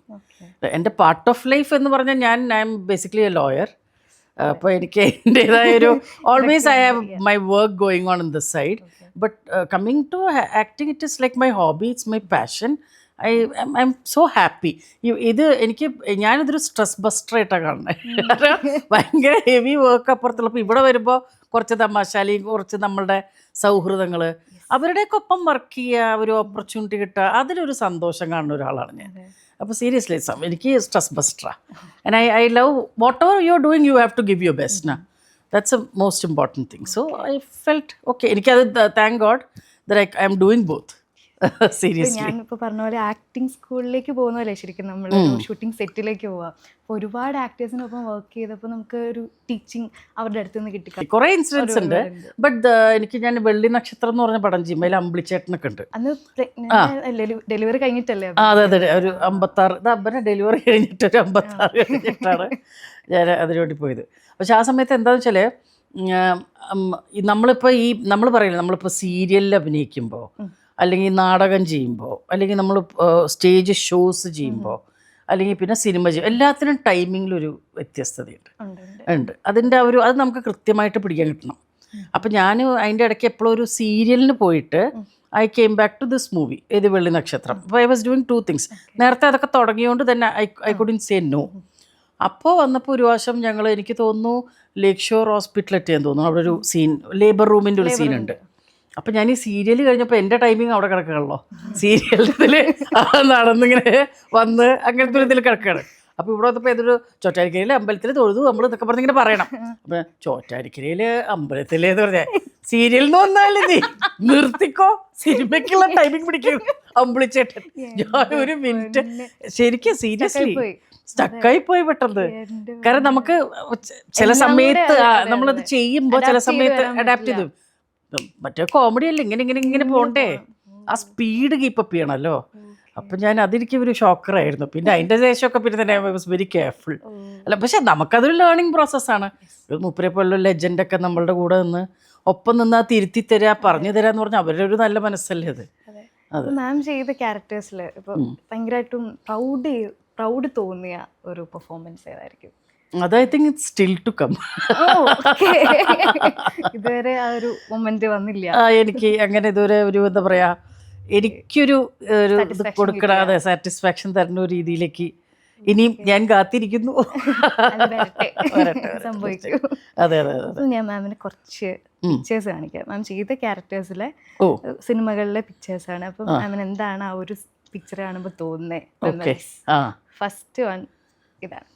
എൻ്റെ പാർട്ട് ഓഫ് ലൈഫ് എന്ന് പറഞ്ഞാൽ I'm basically a lawyer. അപ്പോൾ എനിക്ക് എൻ്റെതായ ഒരു always I have my work going on in this side. But coming to acting it is like my hobby, it's my passion. I M so happy. ഇത് ഞാനിതൊരു stress buster ആയിട്ടാണ് കാണുന്നത്. ഭയങ്കര heavy work അപ്പുറത്തുള്ളപ്പോൾ ഇവിടെ വരുമ്പോൾ കുറച്ച് തമാശ അല്ലെങ്കിൽ കുറച്ച് നമ്മളുടെ സൗഹൃദങ്ങൾ അവരുടെയൊക്കെ ഒപ്പം വർക്ക് ചെയ്യുക, ഒരു ഓപ്പർച്യൂണിറ്റി കിട്ടുക, അതിലൊരു സന്തോഷം കാണുന്ന ഒരാളാണ് ഞാൻ. അപ്പോൾ സീരിയസ്ലി എനിക്ക് സ്ട്രെസ് ബസ്റ്ററാണ്. And I love whatever you are doing you have to give your best. That's a most important thing. So I felt okay. എനിക്കത് thank God that I am doing both. Seriously ഞാനിപ്പോൾ പറഞ്ഞ പോലെ acting സ്കൂളിലേക്ക് പോകുന്നതല്ലേ ശരിക്കും നമ്മൾ shooting സെറ്റിലേക്ക് പോവാം. അപ്പോൾ ഒരുപാട് ആക്ടേഴ്സിനൊപ്പം വർക്ക് ചെയ്തപ്പോൾ നമുക്ക് ഒരു ടീച്ചിങ് അവരുടെ അടുത്ത് നിന്ന് കിട്ടി. കുറേ ഇൻസിഡൻസ് ഉണ്ട്. ബട്ട് ഞാൻ വെള്ളി നക്ഷത്രം എന്ന് പറഞ്ഞ പടം ജിമ്മയിൽ അമ്പിളിച്ചേട്ടനൊക്കെ ഉണ്ട്. അന്ന് ഡെലിവറി കഴിഞ്ഞിട്ടല്ലേ? അതെ അതെ. ഒരു 56 അബ്ബനെ ഡെലിവറി കഴിഞ്ഞിട്ട് ഒരു 56 കഴിഞ്ഞിട്ടാണ് ഞാൻ അതിനുവേണ്ടി പോയത്. പക്ഷെ ആ സമയത്ത് എന്താണെന്ന് വെച്ചാൽ നമ്മളിപ്പോൾ നമ്മൾ പറയില്ല, നമ്മളിപ്പോൾ സീരിയലിൽ അഭിനയിക്കുമ്പോൾ അല്ലെങ്കിൽ നാടകം ചെയ്യുമ്പോൾ അല്ലെങ്കിൽ നമ്മൾ സ്റ്റേജ് ഷോസ് ചെയ്യുമ്പോൾ അല്ലെങ്കിൽ പിന്നെ സിനിമ ചെയ്യും, എല്ലാത്തിനും ടൈമിങ്ങിലൊരു വ്യത്യസ്തതയുണ്ട് ഉണ്ട്. അതിൻ്റെ അത് നമുക്ക് കൃത്യമായിട്ട് പിടിക്കാൻ കിട്ടണം. അപ്പം ഞാൻ അതിൻ്റെ ഇടയ്ക്ക് എപ്പോഴും ഒരു സീരിയലിന് പോയിട്ട് I came back to this movie, ഇത് വെള്ളി നക്ഷത്രം. അപ്പോൾ ഐ വാസ് ഡൂയിങ് 2 തിങ്സ്. നേരത്തെ അതൊക്കെ തുടങ്ങിയോണ്ട് തന്നെ ഐ കുഡിൻ സേ നോ. അപ്പോൾ വന്നപ്പോൾ ഒരു പ്രാവശ്യം എനിക്ക് തോന്നുന്നു ലേക്ക് ഷോർ ഹോസ്പിറ്റൽ എത്തിയെന്ന് തോന്നുന്നു. അവിടെ ഒരു സീൻ, ലേബർ റൂമിൻ്റെ ഒരു സീനുണ്ട്. അപ്പം ഞാൻ ഈ സീരിയൽ കഴിഞ്ഞപ്പോൾ എൻ്റെ ടൈമിങ് അവിടെ കിടക്കുകയാണല്ലോ. സീരിയലിൽ നടന്നിങ്ങനെ വന്ന് അങ്ങനത്തെ ഒരു ഇതിൽ കിടക്കുകയാണ്. അപ്പോൾ ഇവിടെ വന്നപ്പോൾ ഏതൊരു ചോറ്റാരിക്കരയിൽ അമ്പലത്തിൽ തൊഴുതു നമ്മൾ ഇതൊക്കെ പറഞ്ഞിങ്ങനെ പറയണം. അപ്പം ചോറ്റാരിക്കരയിൽ അമ്പലത്തിലേന്ന് പറഞ്ഞാൽ സീരിയലിൽ നിന്ന് വന്നാലും നീ നിർത്തിക്കോ, സിനിമയ്ക്കുള്ള ടൈമിങ് പിടിക്കും അമ്പിളിച്ചേട്ടൻ. ഞാൻ ഒരു മിനിറ്റ് ശരിക്കും സീരിയസ്ലി സ്റ്റക്കായി പോയി പെട്ടെന്ന്. കാരണം നമുക്ക് ചില സമയത്ത് നമ്മളത് ചെയ്യുമ്പോൾ ചില സമയത്ത് അഡാപ്റ്റ് ചെയ്തു. മറ്റേ കോമഡി അല്ലേ, ഇങ്ങനെ പോകണ്ടേ, ആ സ്പീഡ് കീപ്പപ്പ് ചെയ്യണമല്ലോ. അപ്പം ഞാൻ അതെനിക്ക് ഒരു ഷോക്കറായിരുന്നു. പിന്നെ അതിൻ്റെ ശേഷമൊക്കെ പിന്നെ തന്നെ ഐ വാസ് വെരി കെയർഫുൾ. അല്ല പക്ഷെ നമുക്കതൊരു ലേണിംഗ് പ്രോസസ്സാണ്. മൂപ്പരെ പോലുള്ള ലെജൻഡൊക്കെ നമ്മളുടെ കൂടെ നിന്ന് ഒപ്പം നിന്ന് തിരുത്തി തരാ, പറഞ്ഞു തരാന്ന് പറഞ്ഞാൽ അവരുടെ ഒരു നല്ല മനസ്സല്ലേ അത്. അതെ. മാം ചെയ്ത ക്യാരക്ടേഴ്സിൽ ഇപ്പോൾ ഭയങ്കരമായിട്ടും പ്രൗഡ് തോന്നിയ ഒരു പെർഫോമൻസ് ഏതായിരിക്കും? അത് I think it's still to come. ഇതുവരെ ആ ഒരു മൊമെന്റ് വന്നില്ല എനിക്ക്. അങ്ങനെ ഇതുവരെ ഒരു എന്താ പറയാ, എനിക്കൊരു ഇത് കൊടുക്കണ, അതെ, സാറ്റിസ്ഫാക്ഷൻ തരുന്ന ഒരു രീതിയിലേക്ക് ഇനിയും ഞാൻ കാത്തിരിക്കുന്നു. സംഭവിക്കും. അതെ അതെ അതെ. ഞാൻ മാമിന് കുറച്ച് പിക്ചേഴ്സ് കാണിക്കാം. മാം ചെയ്ത ക്യാരക്ടേഴ്സിലെ സിനിമകളിലെ പിക്ചേഴ്സാണ്. അപ്പം മാമിന് എന്താണ് ആ ഒരു പിക്ചർ കാണുമ്പോൾ തോന്നുന്നത്? ഫസ്റ്റ് വൺ ഇതാണ്.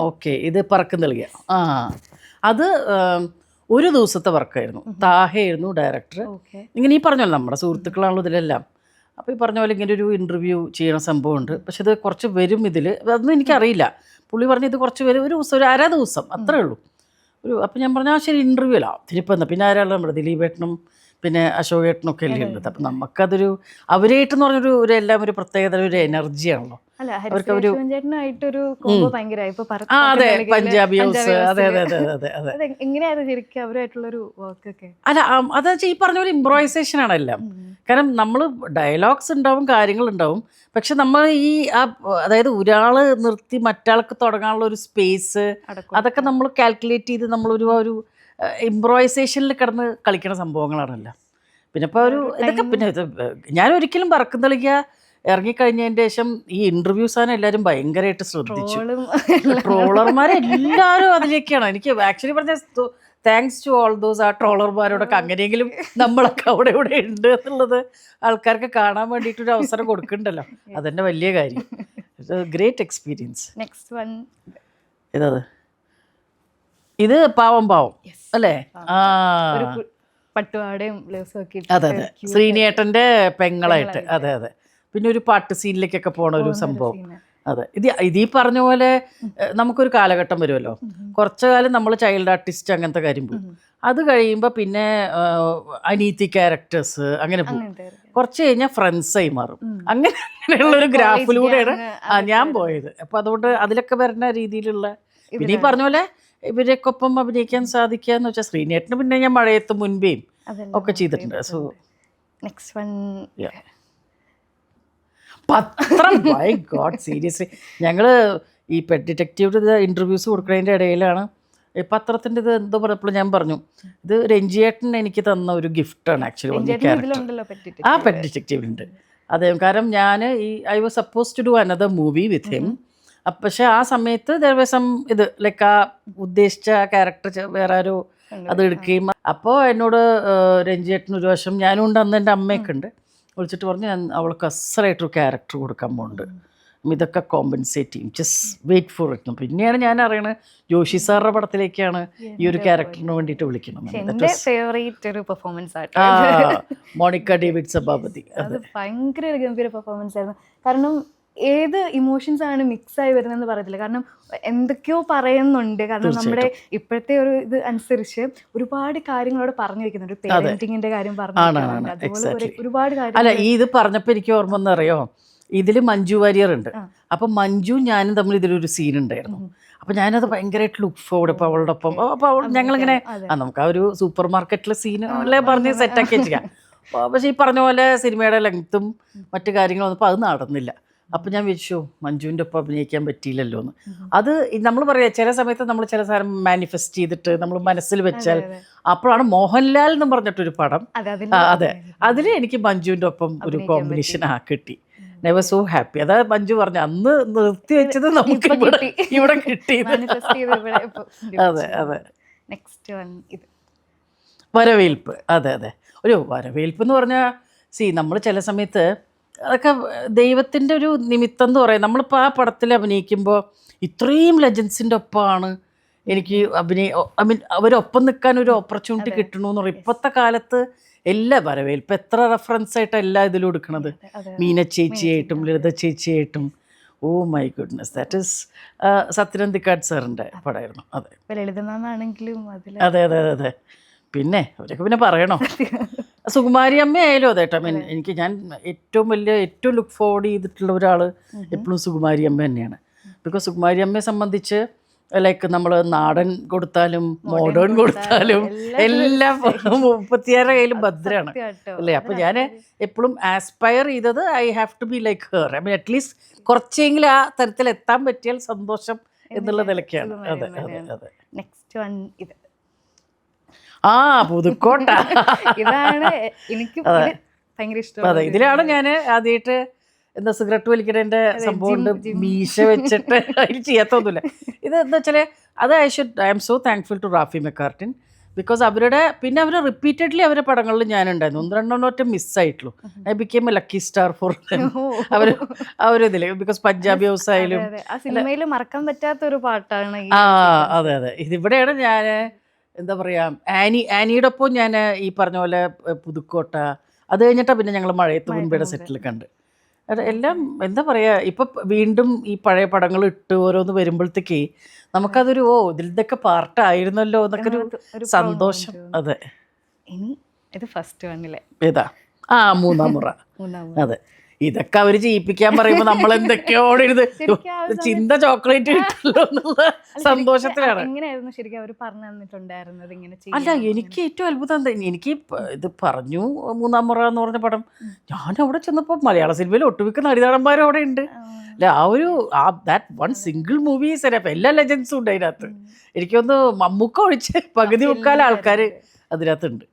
ഓക്കെ. ഇത് പറക്കുന്ന കളിയ. അത് ഒരു ദിവസത്തെ വർക്കായിരുന്നു. താഹയായിരുന്നു ഡയറക്ടർ. ഇങ്ങനെ ഈ പറഞ്ഞല്ലോ നമ്മുടെ സുഹൃത്തുക്കളാണല്ലോ ഇതിലെല്ലാം. അപ്പോൾ ഈ പറഞ്ഞ പോലെ ഇങ്ങനെ ഒരു ഇൻ്റർവ്യൂ ചെയ്യണ സംഭവമുണ്ട്. പക്ഷെ ഇത് കുറച്ച് വരും ഇതിൽ. അതൊന്നും എനിക്കറിയില്ല. പുള്ളി പറഞ്ഞ് ഇത് കുറച്ച് വരും, ഒരു ദിവസം, ഒരു അര ദിവസം അത്രേ ഉള്ളൂ. അപ്പം ഞാൻ പറഞ്ഞാൽ ശരി ഇൻ്റർവ്യൂ അല്ല തിരുപ്പം. പിന്നെ ആരാളും നമ്മുടെ ദിലീപേട്ടനും പിന്നെ അശോകേട്ടനൊക്കെ അല്ലേ ഉള്ളത്. അപ്പം നമുക്കതൊരു അവരായിട്ടെന്ന് പറഞ്ഞൊരു എല്ലാം ഒരു പ്രത്യേകത, ഒരു എനർജിയാണല്ലോ. അതെ, പഞ്ചാബി ഹൗസ്. അതെ അതെ അതെ അതെ അതെ. അല്ല അതാ ഈ പറഞ്ഞ പോലെ ഇംപ്രൂവൈസേഷൻ ആണ് എല്ലാം. കാരണം നമ്മൾ ഡയലോഗ്സ് ഉണ്ടാവും, കാര്യങ്ങളുണ്ടാവും. പക്ഷെ നമ്മൾ അതായത് ഒരാൾ നിർത്തി മറ്റാൾക്ക് തുടങ്ങാനുള്ള ഒരു സ്പേസ്, അതൊക്കെ നമ്മൾ കാൽക്കുലേറ്റ് ചെയ്ത് നമ്മളൊരു ഇംപ്രൂവൈസേഷനിൽ കിടന്ന് കളിക്കുന്ന സംഭവങ്ങളാണല്ലോ. പിന്നെ ഇപ്പോൾ ഇതൊക്കെ പിന്നെ ഞാൻ ഒരിക്കലും പറക്കുന്ന കളിക്കുക ഇറങ്ങിക്കഴിഞ്ഞതിന് ശേഷം ഈ ഇൻ്റർവ്യൂസാണ് എല്ലാവരും ഭയങ്കരമായിട്ട് ശ്രദ്ധിച്ചു. ട്രോളർമാരെല്ലാവരും അതിലേക്കാണ്. എനിക്ക് ആക്ച്വലി പറഞ്ഞ താങ്ക്സ് ടു ഓൾ ദോസ് ആ ട്രോളർമാരോടൊക്കെ അങ്ങനെയെങ്കിലും നമ്മളൊക്കെ അവിടെ ഇവിടെ ഉണ്ട് എന്നുള്ളത് ആൾക്കാർക്ക് കാണാൻ വേണ്ടിയിട്ടൊരു അവസരം കൊടുക്കുന്നുണ്ടല്ലോ. അതെന്നെ വലിയ കാര്യം. Great experience. നെക്സ്റ്റ് വൺ ഇതത്. ഇത് പാവം അല്ലേ? പട്ടുപാടയും ബ്ലൗസും ഒക്കെ. അതെ അതെ. ശ്രീനേട്ടൻ്റെ പെങ്ങളായിട്ട്. അതെ അതെ. പിന്നെ ഒരു പാട്ട് സീനിലേക്കൊക്കെ പോണ ഒരു സംഭവം. അതെ. ഈ പറഞ്ഞ പോലെ നമുക്കൊരു കാലഘട്ടം വരുമല്ലോ, കുറച്ചു കാലം നമ്മൾ ചൈൽഡ് ആർട്ടിസ്റ്റ് അങ്ങനത്തെ കാര്യം പോകും. അത് കഴിയുമ്പോൾ പിന്നെ അനീതി ക്യാരക്ടേഴ്സ് അങ്ങനെ പോകും. കുറച്ച് കഴിഞ്ഞാൽ ഫ്രണ്ട്സായി മാറും. അങ്ങനെയുള്ളൊരു ഗ്രാഫിലൂടെയാണ് ഞാൻ പോയത്. അപ്പം അതുകൊണ്ട് അതിലൊക്കെ വരുന്ന രീതിയിലുള്ള പിന്നെ ഈ പറഞ്ഞ പോലെ ഇവരെയൊക്കെ ഒപ്പം അഭിനയിക്കാൻ സാധിക്കുക എന്ന് വെച്ചാൽ ശ്രീനേട്ടന് പിന്നെ ഞാൻ മഴയത്ത് മുൻപേയും ഒക്കെ ചെയ്തിട്ടുണ്ട്. സോ നെക്സ്റ്റ് വൺ പത്രം, മൈ ഗോഡ്, സീരിയസ്ലി ഞങ്ങൾ ഈ പെറ്റ് ഡിറ്റക്റ്റീവ് ഇൻ്റർവ്യൂസ് കൊടുക്കുന്നതിൻ്റെ ഇടയിലാണ് ഈ പത്രത്തിൻ്റെ ഇത് എന്തോ പറഞ്ഞപ്പോൾ ഞാൻ പറഞ്ഞു ഇത് രഞ്ജിയേട്ടൻ എനിക്ക് തന്ന ഒരു ഗിഫ്റ്റാണ് ആക്ച്വലി ക്യാരക്ടർ ആ പെറ്റ് ഡിറ്റക്റ്റീവിലുണ്ട്. അതെ, കാരണം ഞാൻ I was suppose to do another movie with him. പക്ഷെ ആ സമയത്ത് ഇത് ലൈക്ക് ആ ഉദ്ദേശിച്ച ക്യാരക്ടർ വേറെ ആരോ അത് എടുക്കുകയും അപ്പോൾ എന്നോട് രഞ്ജിയേട്ടൻ ഒരു വശം ഞാനും ഉണ്ട്, അന്ന് എൻ്റെ അമ്മയൊക്കെ ഉണ്ട്, വിളിച്ചിട്ട് പറഞ്ഞു ഞാൻ അവൾക്ക് അസലായിട്ടൊരു ക്യാരക്ടർ കൊടുക്കാൻ പോകുന്നുണ്ട്, ഇതൊക്കെ കോമ്പൻസേറ്റ് ചെയ്യും, ജസ്റ്റ് വെയിറ്റ് ഫോർ ഇറ്റ്. പിന്നെയാണ് ഞാൻ അറിയണത് ജോഷി സാറിന്റെ പടത്തിലേക്കാണ് ഈ ഒരു ക്യാരക്ടറിന് വേണ്ടിയിട്ട് വിളിക്കണം. മോണിക്ക ഡേവിഡ് സഭാപതി, അത് ഭയങ്കര ഗംഭീര പെർഫോമൻസ് ആയിരുന്നു. കാരണം ഏത് ഇമോഷൻസ് ആണ് മിക്സ് ആയി വരുന്നതെന്ന് പറയത്തില്ല. കാരണം എന്തൊക്കെയോ പറയുന്നുണ്ട്. കാരണം നമ്മുടെ ഇപ്പോഴത്തെ ഒരു ഇത് അനുസരിച്ച് ഒരുപാട് കാര്യങ്ങളോട് പറഞ്ഞു വെക്കുന്നുണ്ട്. പേരന്റിങ്ങിന്റെ കാര്യം പറഞ്ഞു, അതുപോലെ ഒരുപാട് കാര്യം. അല്ല, ഈ ഇത് പറഞ്ഞപ്പോൾ എനിക്ക് ഓർമ്മ എന്നറിയോ, ഇതിൽ മഞ്ജു വാര്യർ ഉണ്ട്. അപ്പം മഞ്ജു ഞാനും തമ്മിൽ ഇതിലൊരു സീൻ ഉണ്ടായിരുന്നു. അപ്പം ഞാനത് ഭയങ്കരമായിട്ട് ലുക്ക് ഫോർവേഡ്. അപ്പോൾ അവളുടെ ഒപ്പം അപ്പോൾ ഞങ്ങളിങ്ങനെ നമുക്ക് ആ ഒരു സൂപ്പർ മാർക്കറ്റിലെ സീൻ അല്ലേ പറഞ്ഞ് സെറ്റാക്കി വെച്ചിരിക്കാം. പക്ഷേ ഈ പറഞ്ഞ പോലെ സിനിമയുടെ ലെങ്ത്തും മറ്റു കാര്യങ്ങളും വന്നപ്പോൾ അത് നടന്നില്ല. അപ്പം ഞാൻ വിചാരിച്ചു മഞ്ജുവിൻ്റെ ഒപ്പം അഭിനയിക്കാൻ പറ്റിയില്ലല്ലോ എന്ന്. അത് നമ്മൾ പറയാം ചില സമയത്ത് നമ്മൾ ചില സാധനം മാനിഫെസ്റ്റ് ചെയ്തിട്ട് നമ്മൾ മനസ്സിൽ വെച്ചാൽ അപ്പോഴാണ് മോഹൻലാൽ എന്ന് പറഞ്ഞിട്ടൊരു പടം. അതെ, അതിൽ എനിക്ക് മഞ്ജുവിൻ്റെ ഒപ്പം ഒരു കോമ്പിനേഷൻ കിട്ടി. I was so happy. അതായത് മഞ്ജു പറഞ്ഞു അന്ന് നിർത്തി വെച്ചത് നമുക്ക് ഇവിടെ കിട്ടി. അതെ അതെ. നെക്സ്റ്റ് വൺ ഇത് വരവേൽപ്പ്. അതെ അതെ, ഒരു വരവേൽപ്പ് എന്ന് പറഞ്ഞാൽ നമ്മൾ ചില സമയത്ത് അതൊക്കെ ദൈവത്തിൻ്റെ ഒരു നിമിത്തം എന്ന് പറയാം. നമ്മളിപ്പോൾ ആ പടത്തിൽ അഭിനയിക്കുമ്പോൾ ഇത്രയും ലെജൻസിൻ്റെ ഒപ്പമാണ് എനിക്ക് ഐ മീൻ അവരൊപ്പം നിൽക്കാൻ ഒരു ഓപ്പർച്യൂണിറ്റി കിട്ടണമെന്ന് പറയും. ഇപ്പോഴത്തെ കാലത്ത് എല്ലാ വരവേൽപ്പ് എത്ര റെഫറൻസ് ആയിട്ട് എല്ലാ ഇതിലും എടുക്കണത്. മീന ചേച്ചിയായിട്ടും ലളിത ചേച്ചിയായിട്ടും. Oh my goodness, that is Sathyan Anthikad സാറിൻ്റെ പടമായിരുന്നു. അതെ, അതെ അതെ അതെ അതെ. പിന്നെ അവരൊക്കെ പിന്നെ പറയണോ, സുകുമാരി അമ്മ ആയാലും അതെ കേട്ടോ. ഐ മീൻ ഞാൻ ഏറ്റവും ലുക്ക് ഫോർവേഡ് ചെയ്തിട്ടുള്ള ഒരാൾ എപ്പോഴും സുകുമാരി അമ്മ തന്നെയാണ്. ബിക്കോസ് സുകുമാരി അമ്മയെ സംബന്ധിച്ച് ലൈക്ക് നമ്മൾ നാടൻ കൊടുത്താലും മോഡേൺ കൊടുത്താലും എല്ലാം 36 കയ്യിലും ഭദ്രമാണ് അല്ലേ. അപ്പം ഞാൻ എപ്പോഴും ആസ്പയർ ചെയ്തത് I have to be like her. I mean at least കുറച്ചെങ്കിലും ആ തരത്തിൽ എത്താൻ പറ്റിയാൽ സന്തോഷം എന്നുള്ള നിലയ്ക്കാണ്. അതെ അതെ അതെ. നെക്സ്റ്റ് വൺ ഇത് പുതുക്കോട്ട. ഇതാണ് എനിക്ക് ഭയങ്കര ഇഷ്ടം. അതെ, ഇതിലാണ് ഞാൻ ആദ്യമായിട്ട് എന്താ സിഗരറ്റ് വലിക്കുന്നതിൻ്റെ സംഭവം ഉണ്ട്, മീശ വെച്ചിട്ട് അതിൽ ചെയ്യാത്തൊന്നുമില്ല. ഇത് എന്താ വെച്ചാൽ അത് I M so thankful to Rafi Mecartin. Because അവരുടെ പിന്നെ അവർ റിപ്പീറ്റഡ്ലി അവരുടെ പടങ്ങളിൽ ഞാനുണ്ടായിരുന്നു. 1-2 മിസ്സായിട്ടുള്ളൂ. I became a lucky star for അവരിതിൽ. ബിക്കോസ് പഞ്ചാബി ഹൗസ് ആയാലും സിനിമയിൽ മറക്കാൻ പറ്റാത്തൊരു പാട്ടാണ്. അതെ അതെ. ഇതിവിടെയാണ് ഞാൻ എന്താ പറയുക ആനിയുടെ ഒപ്പം ഞാൻ ഈ പറഞ്ഞ പോലെ പുതുക്കോട്ട, അത് കഴിഞ്ഞിട്ടാണ് പിന്നെ ഞങ്ങൾ മഴയത്ത് മുൻപേടെ സെറ്റിൽ കണ്ട്. എല്ലാം എന്താ പറയുക, ഇപ്പം വീണ്ടും ഈ പഴയ പടങ്ങൾ ഇട്ട് ഓരോന്ന് വരുമ്പോഴത്തേക്ക് നമുക്കതൊരു ഇതിലൊക്കെ പാർട്ടായിരുന്നല്ലോ എന്നൊക്കെ ഒരു സന്തോഷം. അതെ. ഇനി ഇത് ഫസ്റ്റ് വണ്ണിലെ ഏതാ? മൂന്നാം മുറ. അതെ, ഇതൊക്കെ അവർ ചെയ്യിപ്പിക്കാൻ പറയുമ്പോൾ നമ്മൾ എന്തൊക്കെയോടെ ചിന്ത ചോക്ലേറ്റ് കിട്ടല്ലോ എന്നുള്ള സന്തോഷത്തിലാണ്. അല്ല, എനിക്ക് ഏറ്റവും അത്ഭുതം എന്താ, എനിക്ക് ഇത് പറഞ്ഞു മൂന്നാം മുറ എന്ന് പറഞ്ഞ പടം, ഞാൻ അവിടെ ചെന്നപ്പോൾ മലയാള സിനിമയിൽ ഒട്ടുമിക്ക നടിതാടന്മാരും അവിടെ ഉണ്ട്. അല്ല, that one single movie setup, എല്ലാ ലെജൻസും ഉണ്ട് അതിനകത്ത്. എനിക്കൊന്ന് മമ്മൂക്ക ഒഴിച്ച് പകുതി മുക്കാൽ ആൾക്കാർ അതിനകത്തുണ്ട്.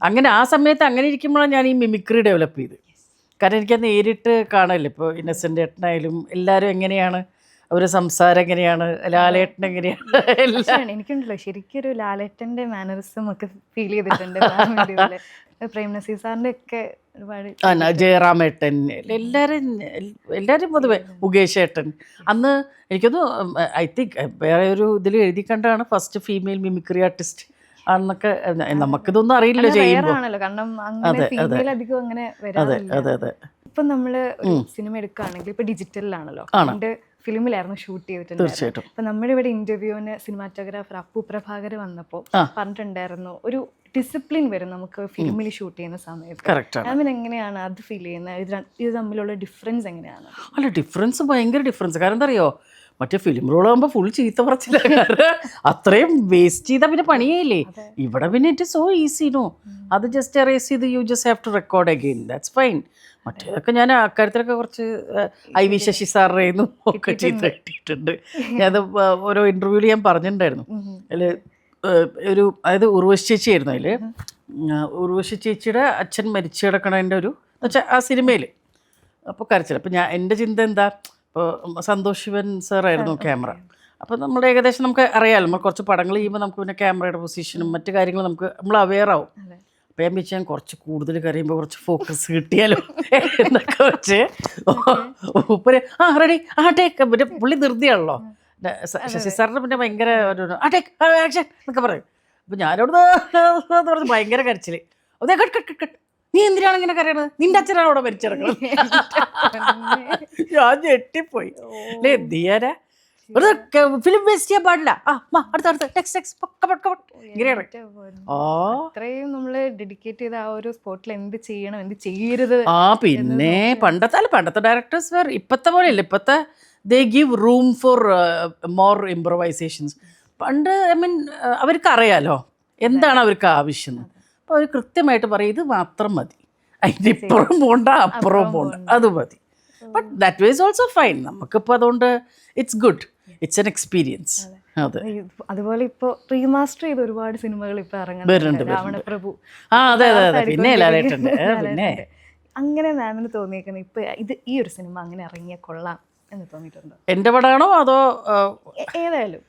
അങ്ങനെ ആ സമയത്ത് അങ്ങനെ ഇരിക്കുമ്പോഴാണ് ഞാൻ ഈ മിമിക്രി ഡെവലപ്പ് ചെയ്ത്. കാരണം എനിക്കത് നേരിട്ട് കാണല്ലേ. ഇപ്പോൾ ഇന്നസെൻ്റ് ഏട്ടനായാലും എല്ലാവരും എങ്ങനെയാണ്, അവരുടെ സംസാരം എങ്ങനെയാണ്, ലാലേട്ടൻ എങ്ങനെയാണ്, എല്ലാം എനിക്കുണ്ടല്ലോ ശരിക്കും ഒരു ലാലേട്ടൻ്റെ മാനറിസം ഒക്കെ ഫീൽ ചെയ്തിട്ടുണ്ട്. പ്രേം നസീർ സാറിൻ്റെ ഒക്കെ ഒരുപാട്, ജയറാമേട്ടൻ, എല്ലാവരും പൊതുവെ, മുകേഷ് ഏട്ടൻ. അന്ന് എനിക്കൊന്ന് ഐ തിങ്ക് വേറെ ഒരു ഇതിൽ എഴുതി കണ്ടാണ് ഫസ്റ്റ് ഫീമെയിൽ മിമിക്രി ആർട്ടിസ്റ്റ് ആണെന്നൊക്കെ. നമുക്കിതൊന്നും അറിയില്ലല്ലോ ചെയ്യുമ്പോൾ. അതെ അതെ അതെ അതെ അതെ. ഇപ്പം നമ്മൾ ഒരു സിനിമ എടുക്കുകയാണെങ്കിൽ ഇപ്പൊ ഡിജിറ്റലിലാണല്ലോ, പണ്ട് ഫിലിമിലായിരുന്നു ഷൂട്ട് ചെയ്തിട്ടുണ്ട്. തീർച്ചയായിട്ടും. അപ്പൊ നമ്മുടെ ഇവിടെ ഇന്റർവ്യൂവിന് സിനിമാറ്റോഗ്രാഫർ അപ്പു പ്രഭാകർ വന്നപ്പോൾ പറഞ്ഞിട്ടുണ്ടായിരുന്നു ഒരു ഡിസിപ്ലിൻ വരും നമുക്ക് ഫിലിമിൽ ഷൂട്ട് ചെയ്യുന്ന സമയത്ത്. അവൻ എങ്ങനെയാണ് അത് ഫീൽ ചെയ്യുന്നത്? ഇത് തമ്മിലുള്ള ഡിഫറൻസ് എങ്ങനെയാണ്? അല്ല, ഡിഫറൻസ് ഭയങ്കര ഡിഫറൻസ്. കാരണം എന്താ അറിയോ, മറ്റേ ഫിലിം റോളാകുമ്പോൾ ഫുൾ ചീത്ത പറച്ചില്ല, അത്രയും വേസ്റ്റ് ചെയ്താൽ പിന്നെ പണിയേ. ഇവിടെ പിന്നെ ഇറ്റ് സോ ഈസി നോ, അത് ജസ്റ്റ് എറേസ് ചെയ്ത് you just have to record again, that's fine. മറ്റേതൊക്കെ ഞാൻ അക്കാര്യത്തിലൊക്കെ കുറച്ച് ഐ വി ശശി സാറിന് ഒക്കെ ചീത്ത കിട്ടിയിട്ടുണ്ട്. ഞാനത് ഓരോ ഇൻ്റർവ്യൂവിൽ ഞാൻ പറഞ്ഞിട്ടുണ്ടായിരുന്നു. അതിൽ ഒരു അതായത് ഉർവശി ചേച്ചി ആയിരുന്നു. അതിൽ ഉർവശി ചേച്ചിയുടെ അച്ഛൻ മരിച്ചു കിടക്കണതിൻ്റെ ഒരു എന്നുവെച്ചാൽ ആ സിനിമയിൽ അപ്പോൾ കരച്ചില്ല. അപ്പോൾ എൻ്റെ ചിന്ത എന്താ, ഇപ്പോൾ സന്തോഷ് ശിവൻ സാറായിരുന്നു ക്യാമറ. അപ്പോൾ നമ്മൾ ഏകദേശം നമുക്ക് അറിയാമല്ലോ, നമ്മൾ കുറച്ച് പടങ്ങൾ ചെയ്യുമ്പോൾ നമുക്ക് പിന്നെ ക്യാമറയുടെ പൊസിഷനും മറ്റു കാര്യങ്ങളും നമ്മൾ അവെയർ ആവും. അപ്പോൾ ഞാൻ വെച്ചാൽ കുറച്ച് കൂടുതൽ കരയുമ്പോൾ കുറച്ച് ഫോക്കസ് കിട്ടിയാലോ എന്നൊക്കെ വെച്ച് ഉപ്പര് റെഡി ടേക്ക്, പിന്നെ പുള്ളി ധൃതിയാണല്ലോ. ശശി സാറിന് പിന്നെ ഭയങ്കര ഒരു ടേക്ക് ആക്ഷൻ എന്നൊക്കെ പറയും. അപ്പോൾ ഞാനവിടെ പറഞ്ഞ് ഭയങ്കര കരച്ചിൽ. അതേ കട്ട് കട്ട് കട്ട്, നീ എന്തിനാണ് ഇങ്ങനെ കരയണത്, നിന്റെ അച്ഛനാണ് അവിടെ മരിച്ചിറങ്ങുന്നത്. ഞാൻ ഞെട്ടിപ്പോയി. അല്ലേ, എന്ത് ചെയ്യാനാ, ഫിലിം വേസ്റ്റ് ചെയ്യാൻ പാടില്ല, അടുത്ത ഇങ്ങനെയാണ്. അത്രയും നമ്മള് ഡെഡിക്കേറ്റ് ചെയ്ത ആ ഒരു സ്പോട്ടിൽ എന്ത് ചെയ്യണം എന്ത് ചെയ്യരുത്. പിന്നെ പണ്ടത്തെ ഡയറക്ടേഴ്സ് വേറെ, ഇപ്പത്തെ പോലെ ഇല്ല. ഇപ്പത്തെ ദേ give room for more improvisations. പണ്ട് ഐ മീൻ അവർക്ക് അറിയാലോ എന്താണ് അവർക്ക് ആവശ്യം. അപ്പോൾ അവർ കൃത്യമായിട്ട് പറയും ഇത് മാത്രം മതി, അതിൻ്റെ ഇപ്പുറം പോണ്ട അപ്പുറവും പോണ്ട, അത് മതി. But that way is also fine. നമുക്കിപ്പോൾ അതുകൊണ്ട് it's good, it's an experience. അതെ, അതുപോലെ ഇപ്പോൾ റീമാസ്റ്റർ ചെയ്ത ഒരുപാട് സിനിമകൾ ഇപ്പോൾ ഇറങ്ങുന്നുണ്ട്. രാവണപ്രഭു, അതെ അതെ അതെ, പിന്നെ ലാലേട്ടൻ്റെ. പിന്നെ അങ്ങനെ മാമിന് തോന്നിയേക്കുന്നത് ഇപ്പോൾ ഇത് ഈ ഒരു സിനിമ അങ്ങനെ ഇറങ്ങിയ കൊള്ളാം എന്ന് തോന്നിയിട്ടുണ്ടോ? എൻ്റെ പടമാണോ അതോ ഏതായാലും?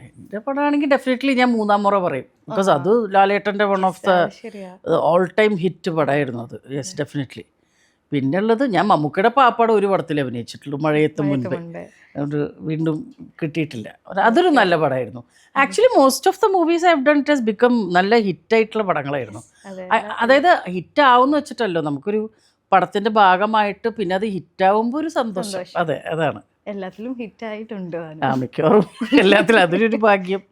എൻ്റെ പടമാണെങ്കിൽ ഡെഫിനറ്റ്ലി ഞാൻ മൂന്നാം മുറ പറയും. ബിക്കോസ് അത് ലാലേട്ടൻ്റെ one of the all time hit പടമായിരുന്നു അത്. Yes, definitely. പിന്നെ ഉള്ളത് ഞാൻ മമ്മൂക്കയുടെ പാപ്പാട് ഒരു പടത്തിൽ അഭിനയിച്ചിട്ടുള്ളൂ, മഴയത്തും മുൻപേ. അതുകൊണ്ട് വീണ്ടും കിട്ടിയിട്ടില്ല. അതൊരു നല്ല പടമായിരുന്നു. Actually most of the movies I have done it has become നല്ല ഹിറ്റായിട്ടുള്ള പടങ്ങളായിരുന്നു. അതായത് ഹിറ്റ് ആവുമെന്ന് വെച്ചിട്ടല്ലോ, നമുക്കൊരു പടത്തിൻ്റെ ഭാഗമായിട്ട് പിന്നെ അത് ഹിറ്റാവുമ്പോൾ ഒരു സന്തോഷം. അതെ, അതാണ്. എല്ലാത്തിലും ഹിറ്റായിട്ടുണ്ട് മിക്കവാറും എല്ലാത്തിലും അതിലൊരു ഭാഗ്യം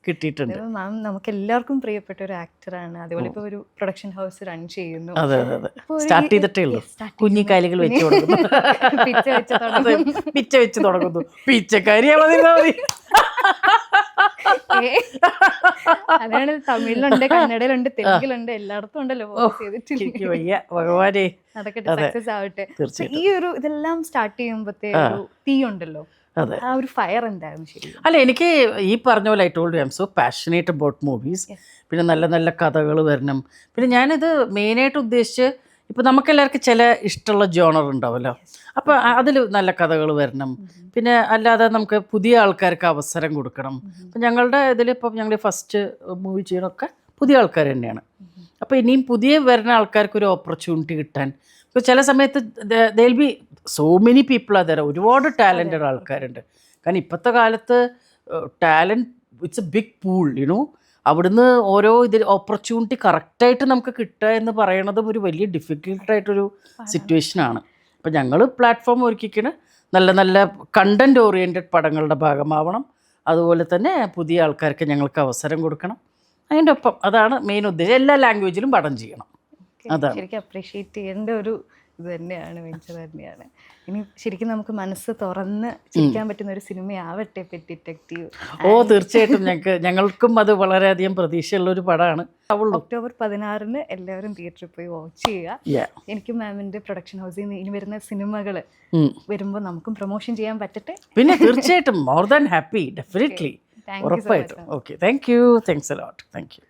കിട്ടിയിട്ടുണ്ട്. മാം നമുക്ക് എല്ലാവർക്കും പ്രിയപ്പെട്ട ഒരു ആക്ടറാണ്. അതുപോലെ ഇപ്പോൾ ഒരു പ്രൊഡക്ഷൻ ഹൗസ് റൺ ചെയ്യുന്നു. അതെ അതെ അതെ, സ്റ്റാർട്ട് ചെയ്തിട്ടേ ഉള്ളൂ. കുഞ്ഞിക്കാലികൾ വെച്ച് കൊടുക്കുന്നു, പിച്ച വെച്ച് തുടങ്ങുന്നു. പിച്ചക്കാരിയാ മതി. അതാണ് തമിഴിലുണ്ട്, കന്നഡയിലുണ്ട്, തെലുങ്കിലുണ്ട്, എല്ലായിടത്തും ഉണ്ടല്ലോ. ഭഗവാനെ നടക്കട്ടെ, സക്സസ് ആവട്ടെ. ഈ ഒരു ഇതെല്ലാം സ്റ്റാർട്ട് ചെയ്യുമ്പോഴത്തേ ഒരു തീ ഉണ്ടല്ലോ, ആ ഒരു ഫയർ എന്തായിരുന്നു ശരി? അല്ല, എനിക്ക് ഈ പറഞ്ഞ പോലെ I told you I M so passionate about movies. പിന്നെ നല്ല നല്ല കഥകൾ വരണം. പിന്നെ ഞാനിത് മെയിനായിട്ട് ഉദ്ദേശിച്ച്, ഇപ്പോൾ നമുക്കെല്ലാവർക്കും ചില ഇഷ്ടമുള്ള ജോണർ ഉണ്ടാവുമല്ലോ, അപ്പോൾ അതിൽ നല്ല കഥകൾ വരണം. പിന്നെ അല്ലാതെ നമുക്ക് പുതിയ ആൾക്കാർക്ക് അവസരം കൊടുക്കണം. അപ്പം ഞങ്ങളുടെ ഇതിലിപ്പം ഞങ്ങൾ ഫസ്റ്റ് മൂവി ചെയ്യണമൊക്കെ പുതിയ ആൾക്കാർ തന്നെയാണ്. അപ്പോൾ ഇനിയും പുതിയ വരുന്ന ആൾക്കാർക്ക് ഒരു ഓപ്പർച്യൂണിറ്റി കിട്ടാൻ, ഇപ്പോൾ ചില സമയത്ത് they will be so many people are there, ഒരുപാട് ടാലൻറ്റഡ് ആൾക്കാരുണ്ട്. കാരണം ഇപ്പോഴത്തെ കാലത്ത് talent it's a big pool, you know. അവിടുന്ന് ഓരോ ഇതിൽ ഓപ്പർച്യൂണിറ്റി കറക്റ്റായിട്ട് നമുക്ക് കിട്ടുക എന്ന് പറയണതും ഒരു വലിയ ഡിഫിക്കൽട്ടായിട്ടൊരു സിറ്റുവേഷനാണ്. അപ്പോൾ ഞങ്ങൾ പ്ലാറ്റ്ഫോം ഒരുക്കിക്കണ് നല്ല നല്ല കണ്ടൻറ് ഓറിയൻറ്റഡ് പടങ്ങളുടെ ഭാഗമാവണം. അതുപോലെ തന്നെ പുതിയ ആൾക്കാർക്ക് ഞങ്ങൾക്ക് അവസരം കൊടുക്കണം. അതിൻ്റെ ഒപ്പം അതാണ് മെയിൻ ഉദ്ദേശം. എല്ലാ ലാംഗ്വേജിലും പടം ചെയ്യണം. അതാണ് ശരിക്കും അപ്രീഷിയേറ്റ് ചെയ്യേണ്ട ഒരു ഇത് തന്നെയാണ്, വെഞ്ചർ തന്നെയാണ്. ഇനി ശരിക്കും നമുക്ക് മനസ്സ് തുറന്ന് ചിരിക്കാൻ പറ്റുന്ന ഒരു സിനിമയാവട്ടെ പെറ്റ് ഡിറ്റക്റ്റീവ്. തീർച്ചയായിട്ടും ഞങ്ങൾക്കും അത് വളരെയധികം പ്രതീക്ഷയുള്ളൊരു പടമാണ്. ഒക്ടോബർ 16 എല്ലാവരും തിയേറ്ററിൽ പോയി വാച്ച് ചെയ്യുക. എനിക്കും മാമിൻ്റെ പ്രൊഡക്ഷൻ ഹൗസിൽ നിന്ന് ഇനി വരുന്ന സിനിമകൾ വരുമ്പോൾ നമുക്കും പ്രൊമോഷൻ ചെയ്യാൻ പറ്റട്ടെ. പിന്നെ തീർച്ചയായിട്ടും മോർ ദാൻ ഹാപ്പി, ഡെഫിനറ്റ്ലി, ഉറപ്പായിട്ടും. Okay, thank you, thanks a lot, thank you.